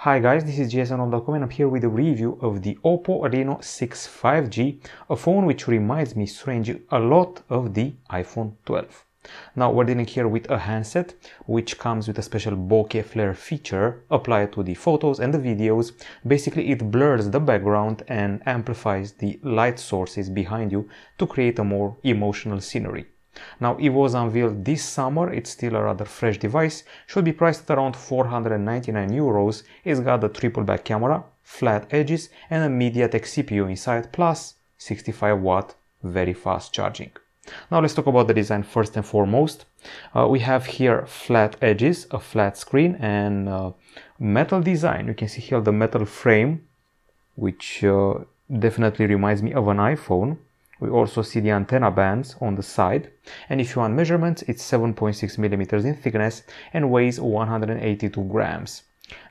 Hi guys, this is JSON.com and I'm here with a review of the Oppo Reno6 5G, a phone which reminds me strangely a lot of the iPhone 12. Now we're dealing here with a handset which comes with a special Bokeh Flare feature applied to the photos and the videos. Basically it blurs the background and amplifies the light sources behind you to create a more emotional scenery. Now, it was unveiled this summer, it's still a rather fresh device, should be priced at around 499 euros. It's got the triple back camera, flat edges and a MediaTek CPU inside, plus 65 watt very fast charging. Now let's talk about the design first and foremost. We have here flat edges, a flat screen and metal design. You can see here the metal frame, which definitely reminds me of an iPhone. We also see the antenna bands on the side, and if you want measurements, it's 7.6 millimeters in thickness and weighs 182 grams.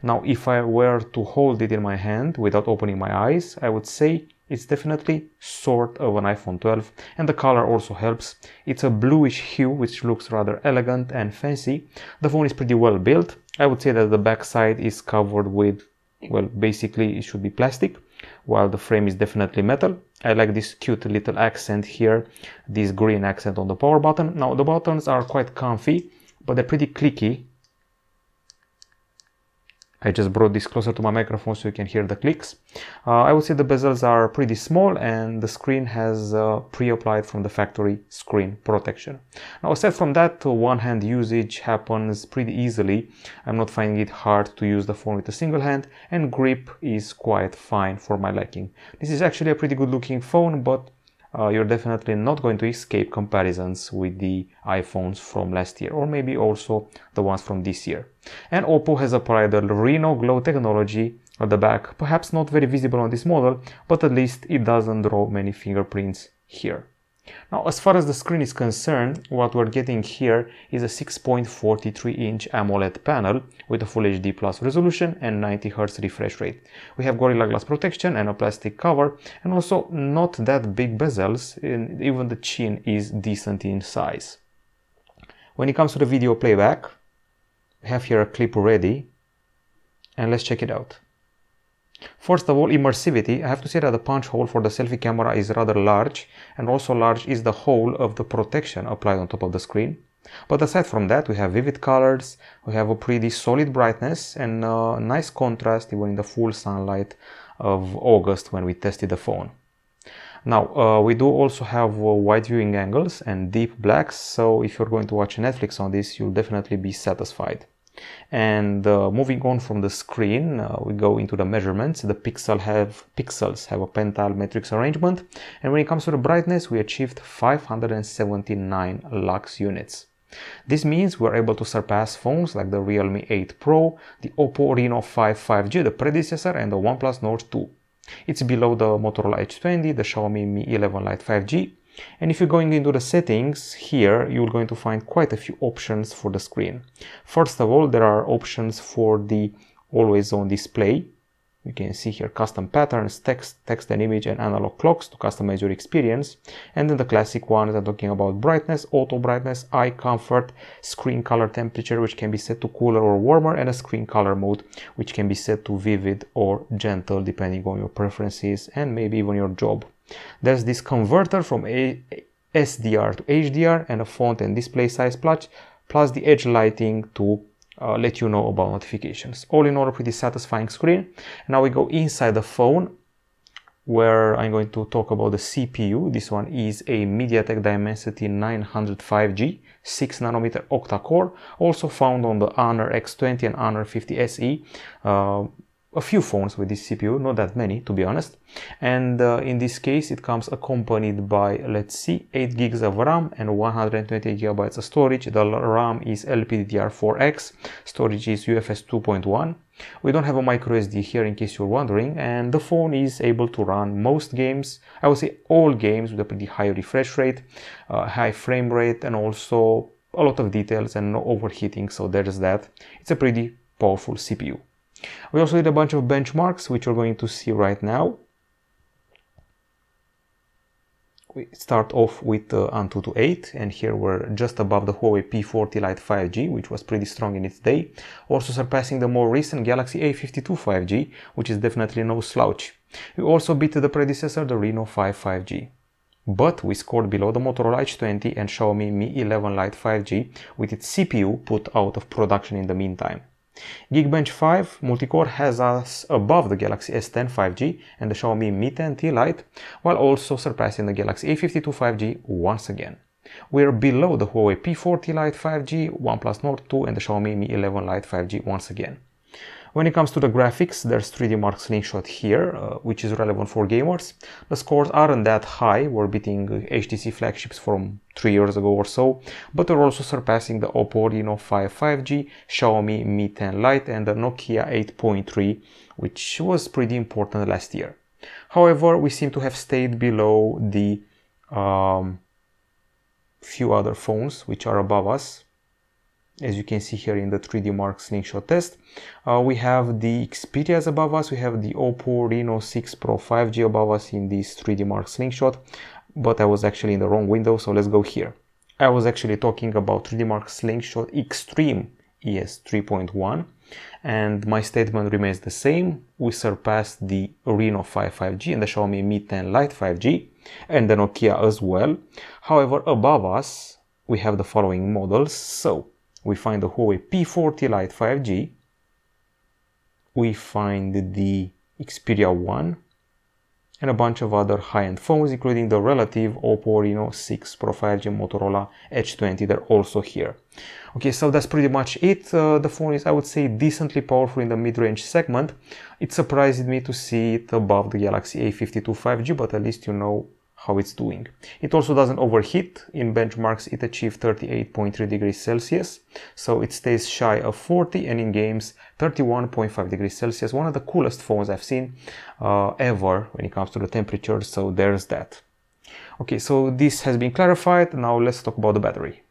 Now, if I were to hold it in my hand without opening my eyes, I would say it's definitely sort of an iPhone 12, and the color also helps. It's a bluish hue which looks rather elegant and fancy. The phone is pretty well built. I would say that the back side is covered with, well, basically it should be plastic, while the frame is definitely metal. I like this cute little accent here, this green accent on the power button. Now the buttons are quite comfy, but they're pretty clicky. I just brought this closer to my microphone so you can hear the clicks. I would say the bezels are pretty small and the screen has pre-applied from the factory screen protection. Now aside from that, one-hand usage happens pretty easily. I'm not finding it hard to use the phone with a single hand, and grip is quite fine for my liking. This is actually a pretty good looking phone, but you're definitely not going to escape comparisons with the iPhones from last year, or maybe also the ones from this year. And Oppo has applied the Reno Glow technology at the back, perhaps not very visible on this model, but at least it doesn't draw many fingerprints here. Now, as far as the screen is concerned, what we're getting here is a 6.43-inch AMOLED panel with a Full HD Plus resolution and 90 Hz refresh rate. We have Gorilla Glass protection and a plastic cover, and also not that big bezels, and even the chin is decent in size. When it comes to the video playback, we have here a clip ready, and let's check it out. First of all, immersivity. I have to say that the punch hole for the selfie camera is rather large, and also large is the hole of the protection applied on top of the screen. But aside from that, we have vivid colors, we have a pretty solid brightness and a nice contrast even in the full sunlight of August when we tested the phone. Now, we do also have wide viewing angles and deep blacks, so if you're going to watch Netflix on this, you'll definitely be satisfied. And moving on from the screen, we go into the measurements. The pixels have a pentile matrix arrangement, and when it comes to the brightness, we achieved 579 lux units. This means we're able to surpass phones like the Realme 8 Pro, the Oppo Reno6 5G, the predecessor, and the OnePlus Nord 2. It's below the Motorola H20, the Xiaomi Mi 11 Lite 5G. And if you're going into the settings, here you're going to find quite a few options for the screen. First of all, there are options for the always on display. You can see here custom patterns, text and image, and analog clocks to customize your experience. And then the classic ones are talking about brightness, auto brightness, eye comfort, screen color temperature, which can be set to cooler or warmer, and a screen color mode, which can be set to vivid or gentle depending on your preferences and maybe even your job. There's this converter from SDR to HDR and a font and display size plus the edge lighting to let you know about notifications. All in all, a pretty satisfying screen. Now we go inside the phone, where I'm going to talk about the CPU. This one is a MediaTek Dimensity 900 5G 6nm octa-core, also found on the Honor X20 and Honor 50 SE. A few phones with this CPU, not that many to be honest, and in this case it comes accompanied by, let's see, 8 gigs of RAM and 128 gigabytes of storage. The RAM is LPDDR4X, storage is UFS 2.1. We don't have a microSD here in case you're wondering, and the phone is able to run most games, I would say all games, with a pretty high refresh rate, high frame rate, and also a lot of details and no overheating, so there's that. It's a pretty powerful CPU. We also did a bunch of benchmarks, which you're going to see right now. We start off with Antutu 8, and here we're just above the Huawei P40 Lite 5G, which was pretty strong in its day, also surpassing the more recent Galaxy A52 5G, which is definitely no slouch. We also beat the predecessor, the Reno6 5G. But we scored below the Motorola H20 and Xiaomi Mi 11 Lite 5G, with its CPU put out of production in the meantime. Geekbench 5 multicore has us above the Galaxy S10 5G and the Xiaomi Mi 10T Lite, while also surpassing the Galaxy A52 5G once again. We are below the Huawei P40 Lite 5G, OnePlus Nord 2 and the Xiaomi Mi 11 Lite 5G once again. When it comes to the graphics, there's 3D Mark Slingshot here, which is relevant for gamers. The scores aren't that high, we're beating HTC flagships from 3 years ago or so, but we're also surpassing the Oppo Reno6 5G, Xiaomi Mi 10 Lite and the Nokia 8.3, which was pretty important last year. However, we seem to have stayed below the few other phones which are above us. As you can see here in the 3D Mark Slingshot test, we have the Xperias above us, we have the Oppo Reno6 Pro 5G above us in this 3D Mark Slingshot, but I was actually in the wrong window, so let's go here. I was actually talking about 3D Mark Slingshot Extreme ES 3.1, and my statement remains the same. We surpassed the Reno6 5G and the Xiaomi Mi 10 Lite 5G, and the Nokia as well. However, above us, we have the following models, so we find the Huawei P40 Lite 5G, we find the Xperia 1, and a bunch of other high-end phones, including the relative Oppo Reno6 Pro 5G and Motorola H20, they're also here. Okay, so that's pretty much it. The phone is, I would say, decently powerful in the mid-range segment. It surprised me to see it above the Galaxy A52 5G, but at least you know how it's doing. It also doesn't overheat. In benchmarks it achieved 38.3 degrees Celsius, so it stays shy of 40, and in games 31.5 degrees Celsius. One of the coolest phones I've seen ever when it comes to the temperature, so there's that. Okay, so this has been clarified. Now let's talk about the battery.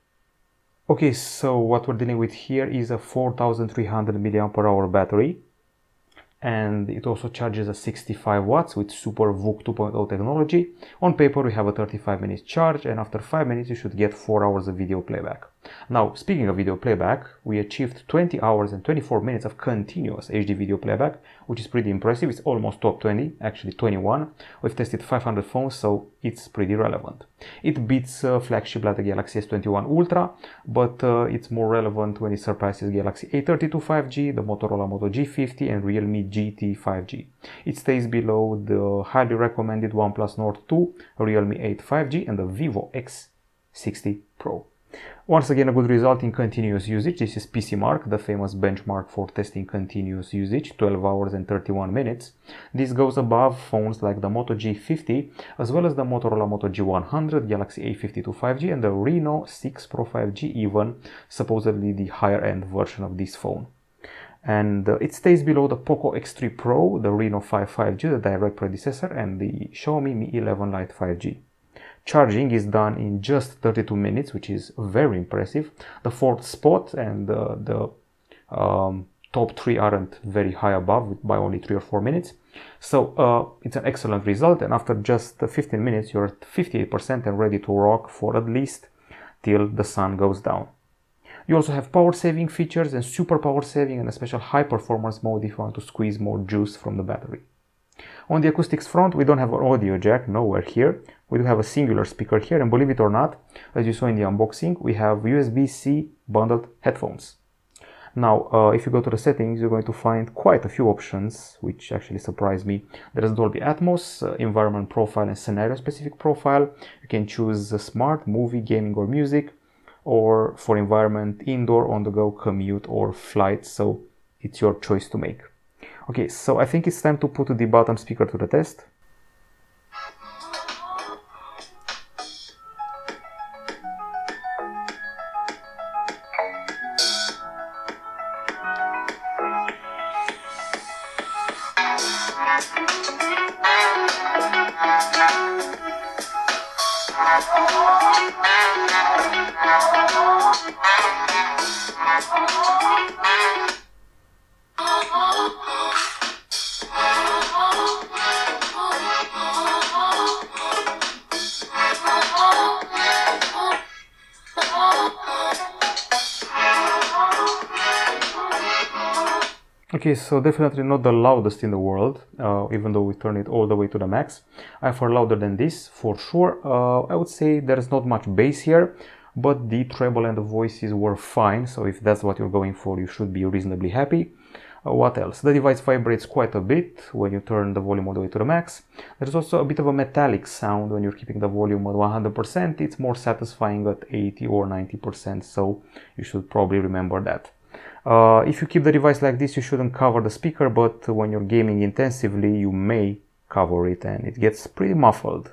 Okay, so what we're dealing with here is a 4300 mAh battery, and it also charges at 65 watts with Super VOOC 2.0 technology. On paper we have a 35 minutes charge, and after 5 minutes you should get 4 hours of video playback. Now, speaking of video playback, we achieved 20 hours and 24 minutes of continuous HD video playback, which is pretty impressive. It's almost top 20, actually 21. We've tested 500 phones, so it's pretty relevant. It beats flagship like the Galaxy S21 Ultra, but it's more relevant when it surpasses Galaxy A32 5G, the Motorola Moto G50 and Realme GT 5G. It stays below the highly recommended OnePlus Nord 2, Realme 8 5G and the Vivo X60 Pro. Once again, a good result in continuous usage. This is PC Mark, the famous benchmark for testing continuous usage, 12 hours and 31 minutes. This goes above phones like the Moto G50, as well as the Motorola Moto G100, Galaxy A52 5G and the Reno6 Pro 5G, even supposedly the higher end version of this phone. And it stays below the Poco X3 Pro, the Reno6 5G, the direct predecessor, and the Xiaomi Mi 11 Lite 5G. Charging is done in just 32 minutes, which is very impressive. The fourth spot and the top three aren't very high above by only 3 or 4 minutes. So it's an excellent result, and after just 15 minutes you're at 58% and ready to rock for at least till the sun goes down. You also have power saving features and super power saving and a special high performance mode if you want to squeeze more juice from the battery. On the acoustics front, we don't have an audio jack, nowhere here. We do have a singular speaker here, and believe it or not, as you saw in the unboxing, we have USB-C bundled headphones. Now, if you go to the settings, you're going to find quite a few options, which actually surprised me. There is Dolby Atmos, environment profile and scenario specific profile. You can choose smart, movie, gaming or music, or for environment, indoor, on the go, commute or flight, so it's your choice to make. Okay, so I think it's time to put the bottom speaker to the test. Okay, so definitely not the loudest in the world, even though we turn it all the way to the max. I far louder than this, for sure. I would say there's not much bass here, but the treble and the voices were fine, so if that's what you're going for, you should be reasonably happy. What else? The device vibrates quite a bit when you turn the volume all the way to the max. There's also a bit of a metallic sound when you're keeping the volume at 100%. It's more satisfying at 80 or 90%, so you should probably remember that. If you keep the device like this, you shouldn't cover the speaker, but when you're gaming intensively, you may cover it and it gets pretty muffled.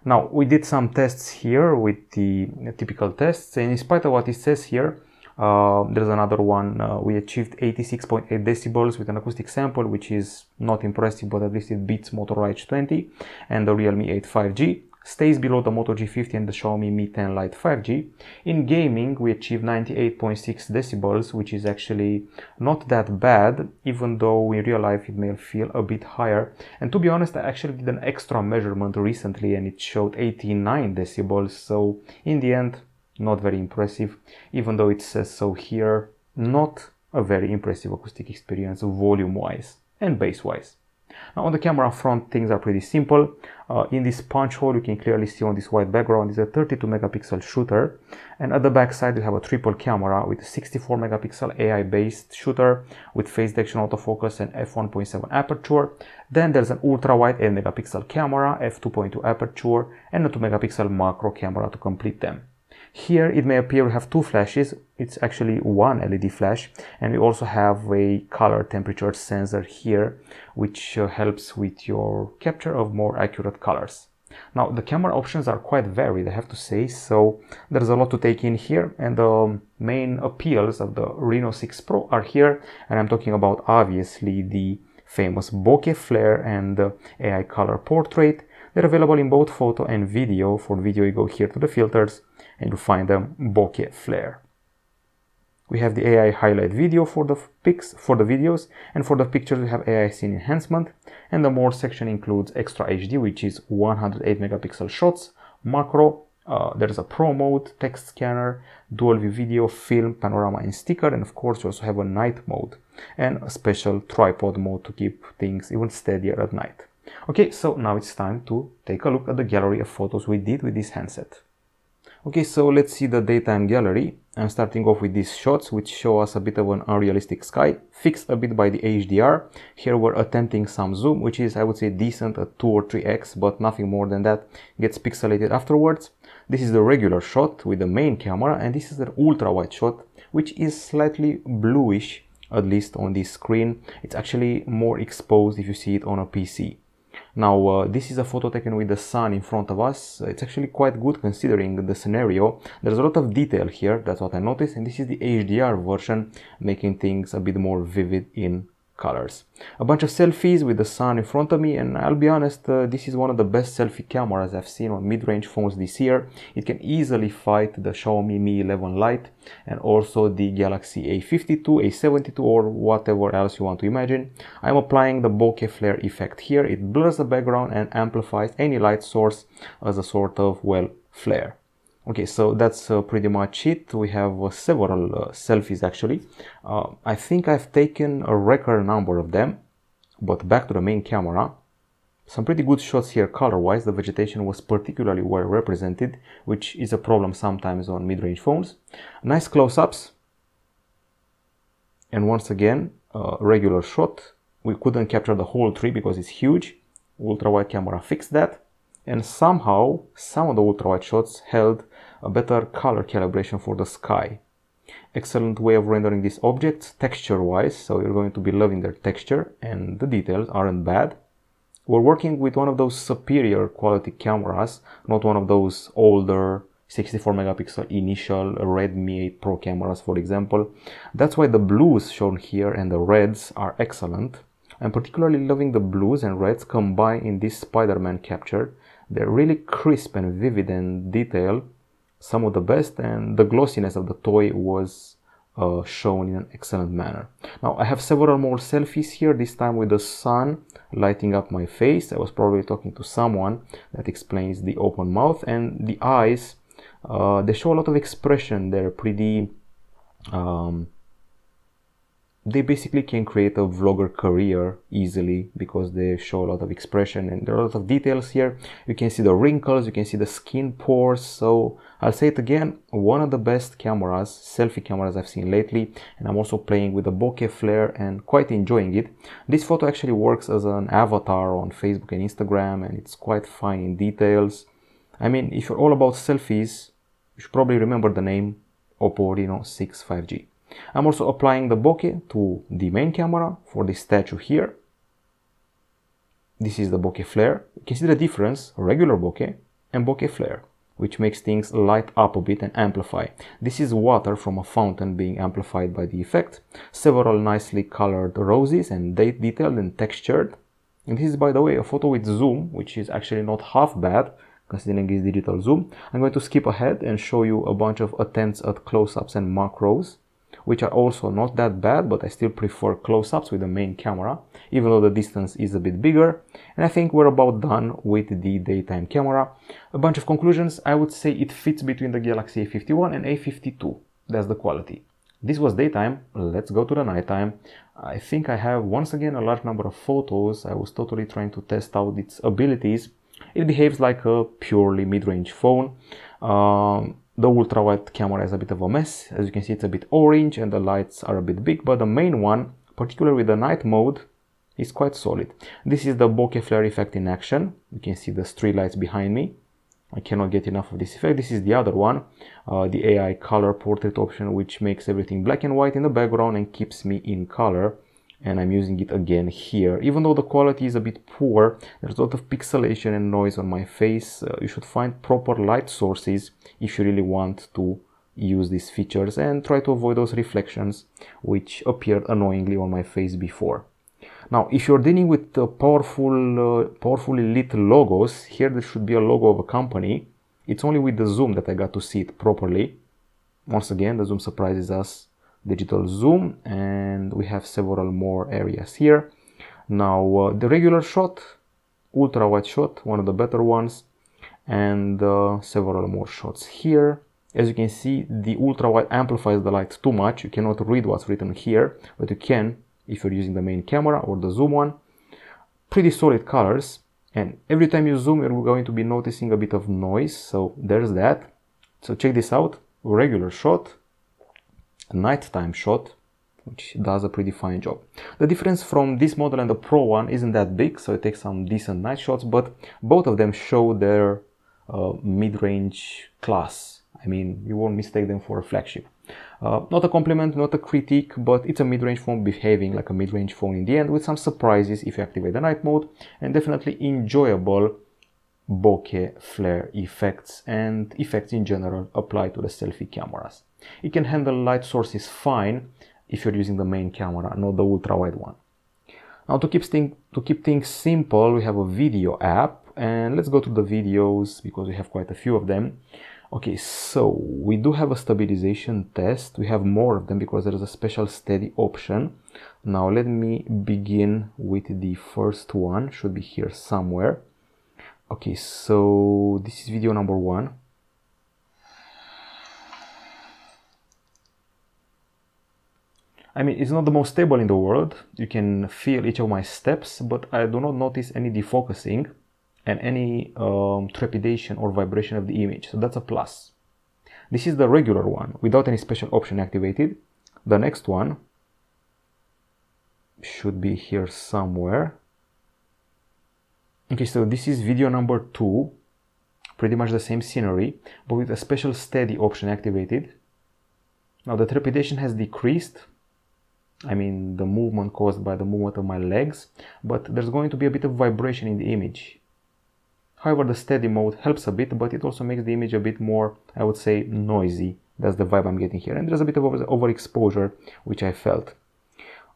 Now, we did some tests here with the typical tests, and in spite of what it says here, there's another one. We achieved 86.8 decibels with an acoustic sample, which is not impressive, but at least it beats Moto H20 and the Realme 8 5G. Stays below the Moto G50 and the Xiaomi Mi 10 Lite 5G. In gaming, we achieved 98.6 decibels, which is actually not that bad, even though in real life it may feel a bit higher. And to be honest, I actually did an extra measurement recently and it showed 89 decibels, so in the end, not very impressive, even though it says so here. Not a very impressive acoustic experience volume-wise and bass-wise. Now on the camera front, things are pretty simple. In this punch hole, you can clearly see on this white background is a 32 megapixel shooter, and at the back side you have a triple camera with a 64 megapixel AI based shooter with face detection, autofocus and f1.7 aperture. Then there's an ultra wide 8 megapixel camera, f2.2 aperture and a 2 megapixel macro camera to complete them. Here it may appear we have two flashes. It's actually one LED flash, and we also have a color temperature sensor here, which helps with your capture of more accurate colors. Now the camera options are quite varied, I have to say, so there's a lot to take in here, and the main appeals of the Reno 6 Pro are here, and I'm talking about obviously the famous Bokeh Flare and the AI color portrait. They're available in both photo and video. For video you go here to the filters and you find them Bokeh Flare. We have the AI highlight video for the videos, and for the pictures we have AI scene enhancement, and the more section includes extra HD, which is 108 megapixel shots, macro, there's a pro mode, text scanner, dual view video, film, panorama and sticker, and of course you also have a night mode and a special tripod mode to keep things even steadier at night. Okay, so now it's time to take a look at the gallery of photos we did with this handset. Okay, so let's see the daytime gallery. I'm starting off with these shots, which show us a bit of an unrealistic sky, fixed a bit by the HDR. Here we're attempting some zoom, which is, I would say, decent at 2 or 3x, but nothing more than that. Gets pixelated afterwards. This is the regular shot with the main camera, and this is an ultra-wide shot, which is slightly bluish, at least on this screen. It's actually more exposed if you see it on a PC. Now, this is a photo taken with the sun in front of us. It's actually quite good considering the scenario. There's a lot of detail here, that's what I noticed, and this is the HDR version, making things a bit more vivid in colors. A bunch of selfies with the sun in front of me, and I'll be honest, this is one of the best selfie cameras I've seen on mid-range phones this year. It can easily fight the Xiaomi Mi 11 Lite and also the Galaxy A52, A72 or whatever else you want to imagine. I'm applying the bokeh flare effect here. It blurs the background and amplifies any light source as a sort of, well, flare. Okay, so that's pretty much it. We have several selfies actually. I think I've taken a record number of them, but back to the main camera. Some pretty good shots here color-wise. The vegetation was particularly well represented, which is a problem sometimes on mid-range phones. Nice close-ups. And once again, regular shot. We couldn't capture the whole tree because it's huge. Ultra-wide camera fixed that. And somehow, some of the ultra-wide shots held a better color calibration for the sky. Excellent way of rendering these objects texture-wise, so you're going to be loving their texture, and the details aren't bad. We're working with one of those superior quality cameras, not one of those older 64 megapixel initial Redmi 8 Pro cameras, for example. That's why the blues shown here and the reds are excellent. I'm particularly loving the blues and reds combined in this Spider-Man capture. They're really crisp and vivid and detailed, some of the best, and the glossiness of the toy was shown in an excellent manner. Now I have several more selfies here, this time with the sun lighting up my face. I was probably talking to someone. That explains the open mouth, and the eyes, they show a lot of expression. They're pretty they basically can create a vlogger career easily because they show a lot of expression and there are a lot of details here. You can see the wrinkles, you can see the skin pores. So I'll say it again, one of the best cameras, selfie cameras I've seen lately, and I'm also playing with the Bokeh Flare and quite enjoying it. This photo actually works as an avatar on Facebook and Instagram, and it's quite fine in details. I mean, if you're all about selfies, you should probably remember the name Oppo Reno6 5G. I'm also applying the bokeh to the main camera for this statue here. This is the bokeh flare. You can see the difference, regular bokeh and bokeh flare, which makes things light up a bit and amplify. This is water from a fountain being amplified by the effect. Several nicely colored roses and detailed and textured. And this is, by the way, a photo with zoom, which is actually not half bad considering it's digital zoom. I'm going to skip ahead and show you a bunch of attempts at close-ups and macros, which are also not that bad, but I still prefer close-ups with the main camera, even though the distance is a bit bigger. And I think we're about done with the daytime camera. A bunch of conclusions. I would say it fits between the Galaxy A51 and A52. That's the quality. This was daytime. Let's go to the nighttime. I think I have once again a large number of photos. I was totally trying to test out its abilities. It behaves like a purely mid-range phone. The ultra-wide camera is a bit of a mess. As you can see, it's a bit orange and the lights are a bit big, but the main one, particularly with the night mode, is quite solid. This is the bokeh flare effect in action. You can see the street lights behind me. I cannot get enough of this effect. This is the other one, the AI color portrait option, which makes everything black and white in the background and keeps me in color. And I'm using it again here. Even though the quality is a bit poor, there's a lot of pixelation and noise on my face. You should find proper light sources if you really want to use these features, and try to avoid those reflections which appeared annoyingly on my face before. Now, if you're dealing with powerfully lit logos, here there should be a logo of a company. It's only with the zoom that I got to see it properly. Once again, the zoom surprises us. Digital zoom, and we have several more areas here. Now the regular shot, ultra wide shot, one of the better ones, and several more shots here. As you can see, the ultra wide amplifies the light too much. You cannot read what's written here, but you can if you're using the main camera or the zoom one. Pretty solid colors, and every time you zoom you're going to be noticing a bit of noise, so there's that. So check this out, regular shot, a nighttime shot, which does a pretty fine job. The difference from this model and the Pro one isn't that big, so it takes some decent night shots, but both of them show their mid-range class. I mean, you won't mistake them for a flagship. Not a compliment, not a critique, but it's a mid-range phone behaving like a mid-range phone in the end, with some surprises if you activate the night mode, and definitely enjoyable bokeh flare effects and effects in general applied to the selfie cameras. It can handle light sources fine if you're using the main camera, not the ultra-wide one. Now to keep things simple, we have a video app, and let's go to the videos because we have quite a few of them. Okay, so we do have a stabilization test. We have more of them because there is a special steady option. Now let me begin with the first one, should be here somewhere. Okay, so this is video number 1. I mean, it's not the most stable in the world. You can feel each of my steps, but I do not notice any defocusing and any trepidation or vibration of the image, so that's a plus. This is the regular one without any special option activated. The next one should be here somewhere. Okay, so this is video number 2, pretty much the same scenery, but with a special steady option activated. Now the trepidation has decreased. I mean, the movement caused by the movement of my legs, but there's going to be a bit of vibration in the image. However, the steady mode helps a bit, but it also makes the image a bit more, I would say, noisy. That's the vibe I'm getting here. And there's a bit of overexposure, which I felt.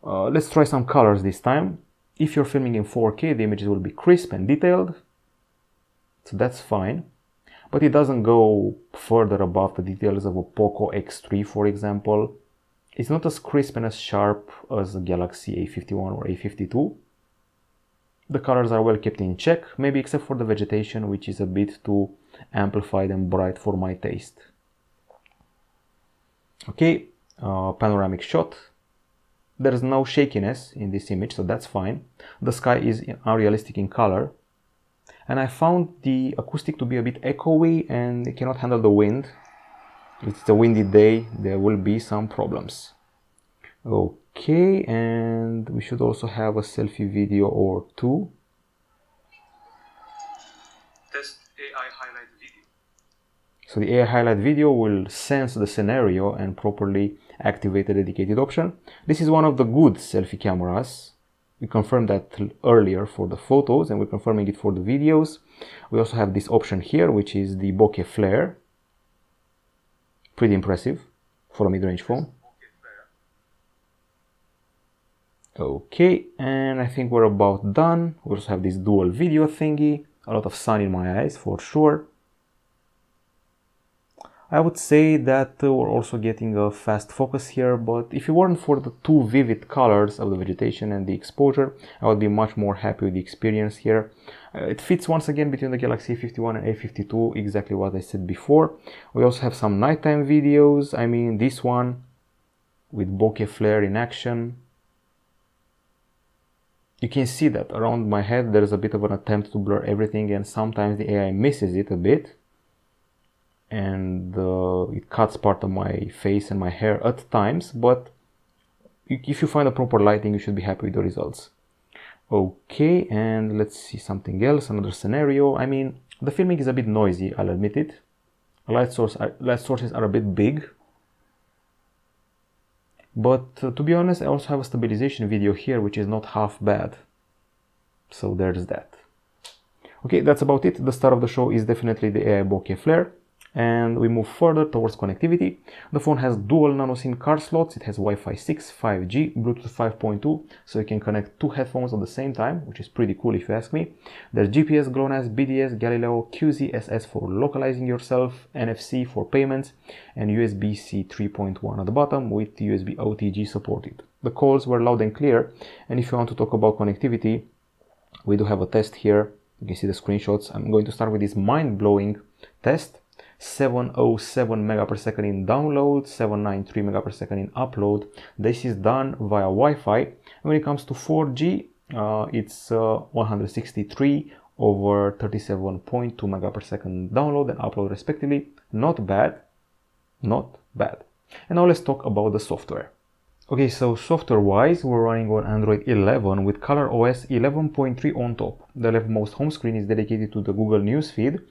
Let's try some colors this time. If you're filming in 4K, the images will be crisp and detailed, so that's fine. But it doesn't go further above the details of a Poco X3, for example. It's not as crisp and as sharp as a Galaxy A51 or A52. The colors are well kept in check, maybe except for the vegetation, which is a bit too amplified and bright for my taste. Okay, panoramic shot. There's no shakiness in this image, so that's fine. The sky is unrealistic in color. And I found the acoustic to be a bit echoey and it cannot handle the wind. If it's a windy day, there will be some problems. Okay, and we should also have a selfie video or two. Test AI highlight video. So the AI highlight video will sense the scenario and properly activate the dedicated option. This is one of the good selfie cameras. We confirmed that earlier for the photos and we're confirming it for the videos. We also have this option here, which is the Bokeh Flare. Pretty impressive for a mid-range phone. Okay, and I think we're about done. We also have this dual video thingy. A lot of sun in my eyes for sure. I would say that we're also getting a fast focus here, but if it weren't for the two vivid colors of the vegetation and the exposure, I would be much more happy with the experience here. It fits once again between the Galaxy A51 and A52, exactly what I said before. We also have some nighttime videos. I mean, this one with Bokeh Flare in action. You can see that around my head there's a bit of an attempt to blur everything, and sometimes the AI misses it a bit. And it cuts part of my face and my hair at times, but if you find a proper lighting, you should be happy with the results. Okay, and let's see something else, another scenario. I mean, the filming is a bit noisy, I'll admit it. Light sources are a bit big. But to be honest, I also have a stabilization video here, which is not half bad. So there's that. Okay, that's about it. The star of the show is definitely the AI Bokeh Flare. And we move further towards connectivity. The phone has dual nano SIM card slots. It has Wi-Fi 6, 5G, Bluetooth 5.2, so you can connect two headphones at the same time, which is pretty cool if you ask me. There's GPS, GLONASS, BDS, Galileo, QZ-SS for localizing yourself, NFC for payments, and USB-C 3.1 at the bottom with USB OTG supported. The calls were loud and clear, and if you want to talk about connectivity, we do have a test here. You can see the screenshots. I'm going to start with this mind-blowing test. 707 megapsecond in download, 793 megapsecond in upload. This is done via Wi-Fi. When it comes to 4G, it's 163 over 37.2 megapsecond download and upload respectively. Not bad, not bad. And now let's talk about the software. Okay, so software-wise, we're running on Android 11 with ColorOS 11.3 on top. The leftmost home screen is dedicated to the Google News feed.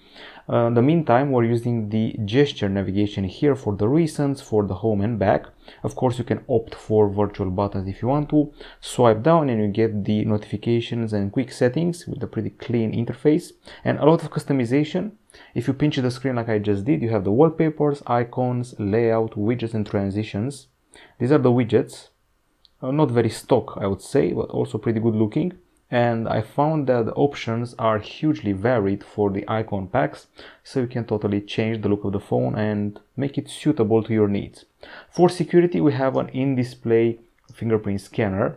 In the meantime, we're using the gesture navigation here for the recents, for the home and back. Of course, you can opt for virtual buttons if you want to. Swipe down and you get the notifications and quick settings with a pretty clean interface and a lot of customization. If you pinch the screen like I just did, you have the wallpapers, icons, layout, widgets and transitions. These are the widgets, not very stock I would say, but also pretty good looking. And I found that the options are hugely varied for the icon packs, so you can totally change the look of the phone and make it suitable to your needs. For security, we have an in-display fingerprint scanner,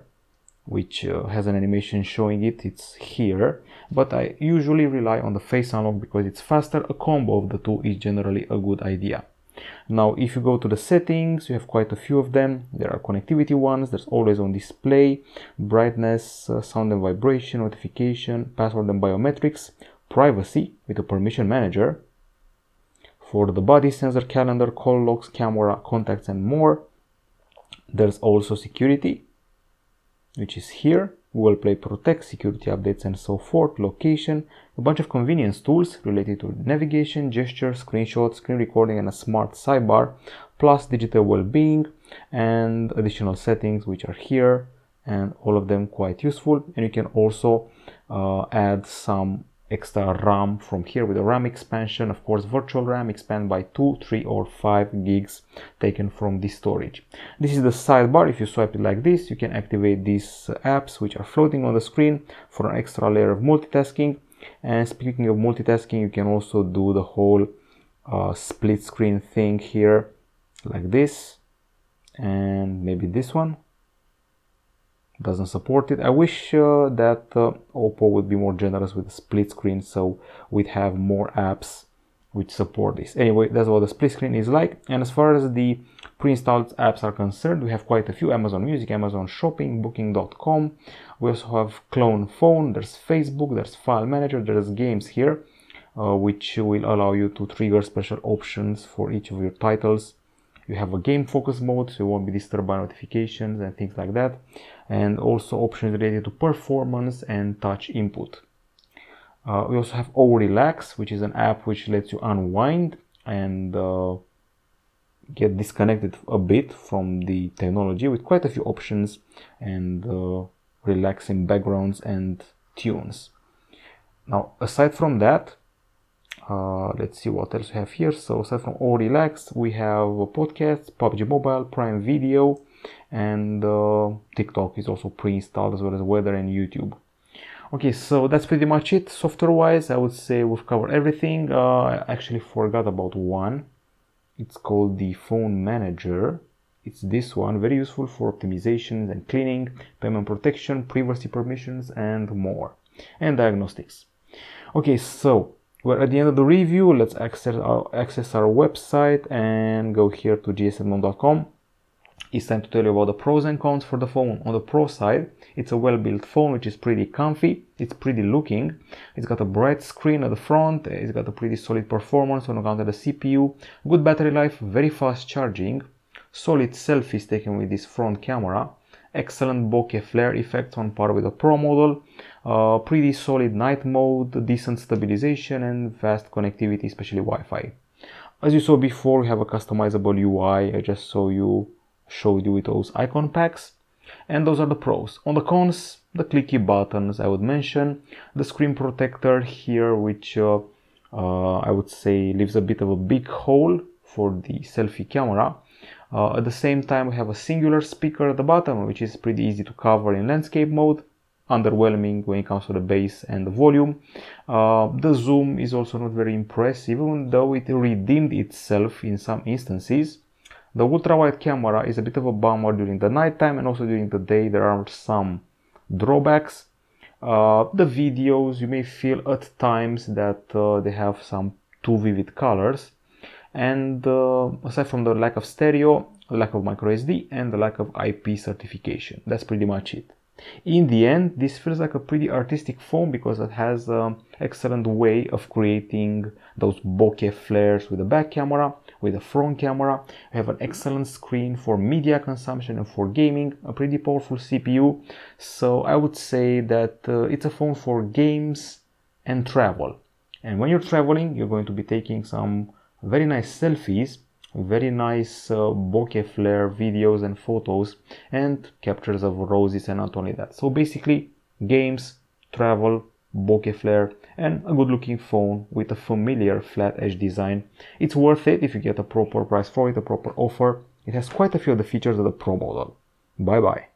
which has an animation showing it. It's here, but I usually rely on the face unlock because it's faster. A combo of the two is generally a good idea. Now, if you go to the settings, you have quite a few of them. There are connectivity ones, there's always on display, brightness, sound and vibration, notification, password and biometrics, privacy with a permission manager. For the body sensor, calendar, call logs, camera, contacts and more. There's also security, which is here. Google Play Protect, security updates and so forth, location, a bunch of convenience tools related to navigation, gesture, screenshots, screen recording and a smart sidebar, plus digital well-being and additional settings which are here, and all of them quite useful. And you can also add some extra RAM from here with a RAM expansion. Of course, virtual RAM expand by 2, 3 or 5 gigs taken from this storage. This is the sidebar. If you swipe it like this, you can activate these apps which are floating on the screen for an extra layer of multitasking. And speaking of multitasking, you can also do the whole split screen thing here like this, and maybe this one doesn't support it. I wish that Oppo would be more generous with the split screen, so we'd have more apps which support this. Anyway, that's what the split screen is like. And as far as the pre-installed apps are concerned, we have quite a few: Amazon Music, Amazon Shopping, Booking.com. We also have Clone Phone, there's Facebook, there's File Manager, there's games here, which will allow you to trigger special options for each of your titles. You have a game focus mode, so you won't be disturbed by notifications and things like that. And also options related to performance and touch input. We also have O Relax, which is an app which lets you unwind and get disconnected a bit from the technology, with quite a few options and relaxing backgrounds and tunes. Now, aside from that, let's see what else we have here. So aside from O Relax, we have podcasts, PUBG Mobile, Prime Video, and TikTok is also pre-installed, as well as weather and YouTube. Okay, so that's pretty much it. Software-wise, I would say we've covered everything. I actually forgot about one. It's called the Phone Manager. It's this one, very useful for optimizations and cleaning, payment protection, privacy permissions, and more, and diagnostics. Okay, so we're at the end of the review. Let's access our website and go here to gsmphone.com. It's time to tell you about the pros and cons for the phone. On the pro side, it's a well-built phone which is pretty comfy, it's pretty looking, it's got a bright screen at the front, it's got a pretty solid performance on account of the CPU, good battery life, very fast charging, solid selfies taken with this front camera, excellent bokeh flare effects on par with the Pro model, pretty solid night mode, decent stabilization, and fast connectivity, especially Wi-Fi. As you saw before, we have a customizable UI. I just showed you with those icon packs, and those are the pros. On the cons, the clicky buttons I would mention, the screen protector here, which I would say leaves a bit of a big hole for the selfie camera. At the same time, we have a singular speaker at the bottom, which is pretty easy to cover in landscape mode, underwhelming when it comes to the bass and the volume. The zoom is also not very impressive, even though it redeemed itself in some instances. The ultra-wide camera is a bit of a bummer during the nighttime, and also during the day there are some drawbacks. The videos, you may feel at times that they have some too vivid colors, and aside from the lack of stereo, the lack of microSD, and the lack of IP certification, that's pretty much it. In the end, this feels like a pretty artistic phone because it has an excellent way of creating those bokeh flares with the back camera, with the front camera. We have an excellent screen for media consumption and for gaming, a pretty powerful CPU. So I would say that it's a phone for games and travel. And when you're traveling, you're going to be taking some very nice selfies, very nice bokeh flare videos and photos, and captures of roses, and not only that. So basically, games, travel, bokeh flare, and a good looking phone with a familiar flat edge design. It's worth it if you get a proper price for it, a proper offer. It has quite a few of the features of the Pro model. Bye bye.